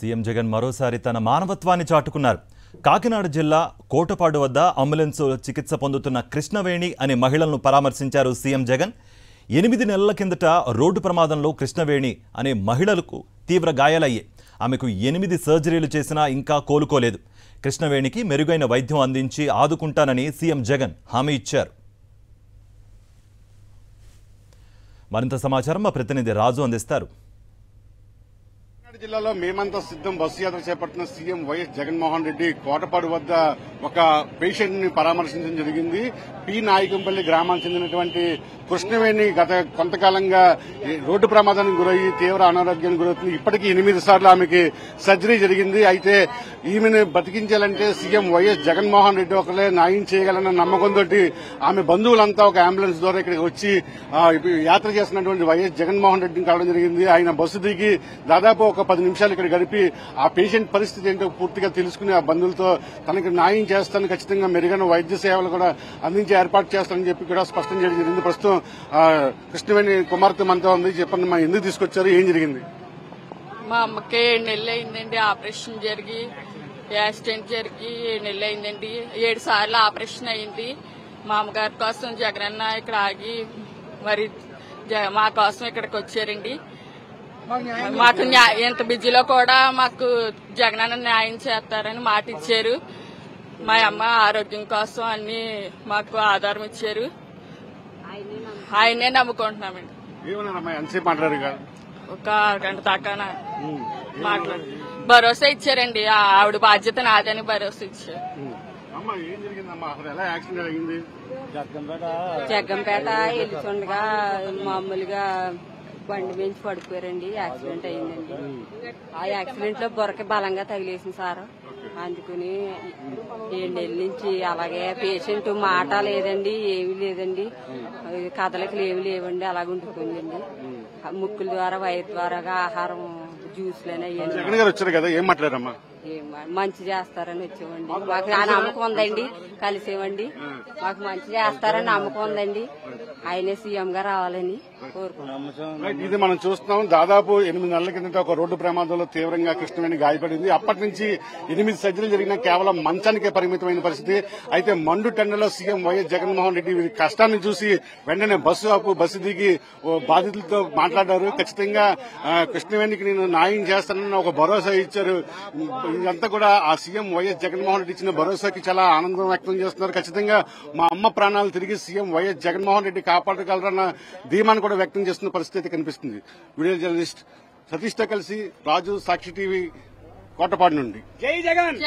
CM Jagan మరోసారి తన మానవత్వాన్ని చాటుకున్నారు. కాకినాడ జిల్లా కోటపాడు వద్ద అంబులెన్స్ చికిత్స పొందుతున్న కృష్ణవేణి అనే మహిళలను పరామర్శించారు సీఎం జగన్. 8 నెలల కిందట రోడ్డు ప్రమాదంలో కృష్ణవేణి అనే మహిళలకు తీవ్ర గాయాలయ్యాయి. ఆమెకు 8 సర్జరీలు చేసినా ఇంకా కోలుకోలేదు. కృష్ణవేణికి మెరుగైన వైద్యం అందించి ఆదుకుంటానని సీఎం జగన్ హామీ ఇచ్చారు. మరింత సమాచారం మా ప్రతినిధి రాజు అందిస్తారు. జిల్లాలో మేమంతా సిద్ధం బస్సు యాత్ర చేపట్టిన సీఎం వైఎస్ జగన్మోహన్ రెడ్డి కోటపాడు వద్ద ఒక పేషెంట్ ని పరామర్శించడం జరిగింది. పి నాయకంపల్లి గ్రామానికి చెందినటువంటి కృష్ణవేణి గత కొంతకాలంగా రోడ్డు ప్రమాదానికి గురయ్యి తీవ్ర అనారోగ్యానికి గురవుతుంది. ఇప్పటికీ 8 సార్లు ఆమెకి సర్జరీ జరిగింది. అయితే ఈమెను బతికించాలంటే సీఎం వైఎస్ జగన్మోహన్ రెడ్డి ఒకరే న్యాయం చేయగలన్న నమ్మకంతో ఆమె బంధువులంతా ఒక అంబులెన్స్ ద్వారా ఇక్కడికి వచ్చి యాత్ర చేస్తున్నటువంటి వైఎస్ జగన్మోహన్ రెడ్డిని కావడం జరిగింది. ఆయన బస్సు దిగి దాదాపు ఒక 10 నిమిషాలు ఇక్కడ గడిపి ఆ పేషెంట్ పరిస్థితి ఏంటో పూర్తిగా తెలుసుకుని ఆ బంధువులతో తనకు న్యాయం చేస్తాను, ఖచ్చితంగా మెరుగైన వైద్య సేవలు కూడా అందించే ఏర్పాటు చేస్తానని చెప్పి కూడా స్పష్టం చేయడం జరిగింది. ప్రస్తుతం కృష్ణవేణి కుమార్తె మనతో ఉంది. చెప్పండి, మా ఎందుకు తీసుకొచ్చారు, ఏం జరిగింది? మా అమ్మకి 7 నెలలు అయిందండి. ఆపరేషన్ జరిగి యాక్సిడెంట్ జరిగి 7 నెలలు అయిందండి. 7 సార్లు ఆపరేషన్ అయింది. మా అమ్మగారి కోసం జగనన్న ఇక్కడ ఆగి మరి మా కోసం ఇక్కడికి వచ్చారండి. మాకు ఎంత బిజీలో కూడా మాకు జగనన్న న్యాయం చేస్తారని మాట ఇచ్చారు. మా అమ్మ ఆరోగ్యం కోసం అన్ని మాకు ఆధారం ఇచ్చారు. ఆయనే నమ్ముకుంటున్నామండి. ఎంతసేపు మాట్లాడారు? ఒక గంట దాకా మాట్లాడు భరోసా ఇచ్చారండి. ఆవిడ బాధ్యత నాదని భరోసా ఇచ్చారు. జగ్గంపేట వెళ్తుండగా మామూలుగా బండి మించి పడిపోయారండి. యాక్సిడెంట్ అయిందండి. ఆ యాక్సిడెంట్ లో బొరక బలంగా తగిలేసింది సార్. అందుకుని 7 నెలల నుంచి అలాగే పేషెంట్ మాట లేదండి, ఏమీ లేదండి, కదలకలు ఏమి లేవండి, అలాగ ఉండిపోయిందండి. ముక్కుల ద్వారా వైర్ ద్వారా ఆహారం జ్యూస్లనే వచ్చారు కదా, ఏం మాట్లాడమ్మా? మంచి చేస్తారని వచ్చామండి. మాకు ఆ నమ్మకం ఉందండి. కలిసేవండి. మాకు మంచి చేస్తారని నమ్మకం ఉందండి. ఆయనే సీఎం గా రావాలని కోరుకుంటున్నాం. ఇది మనం చూస్తున్నాం. దాదాపు 8 నెలల కిందట ఒక రోడ్డు ప్రమాదంలో తీవ్రంగా కృష్ణవేణి గాయపడింది. అప్పటి నుంచి 8 సర్జరీలు జరిగినా కేవలం మంచానికే పరిమితమైన పరిస్థితి. అయితే మండు టెండలో సీఎం వైఎస్ జగన్మోహన్ రెడ్డి వీరి కష్టాన్ని చూసి వెంటనే బస్సు దిగి బాధితులతో మాట్లాడారు. ఖచ్చితంగా కృష్ణవేణికి నేను న్యాయం చేస్తానని ఒక భరోసా ఇచ్చారు. ఇదంతా కూడా ఆ సీఎం వైఎస్ జగన్మోహన్ రెడ్డి ఇచ్చిన భరోసాకి చాలా ఆనందం వ్యక్తం చేస్తున్నారు. ఖచ్చితంగా మా అమ్మ ప్రాణాలు తిరిగి సీఎం వైఎస్ జగన్మోహన్ రెడ్డి కాపాడగలరన్న ధీమాను కూడా వ్యక్తం చేస్తున్న పరిస్థితి కనిపిస్తుంది. వీడియో జర్నలిస్ట్ సతీష్ తో కలిసి రాజు, సాక్షి టీవీ, కోటపాడు నుండి. జై జగన్.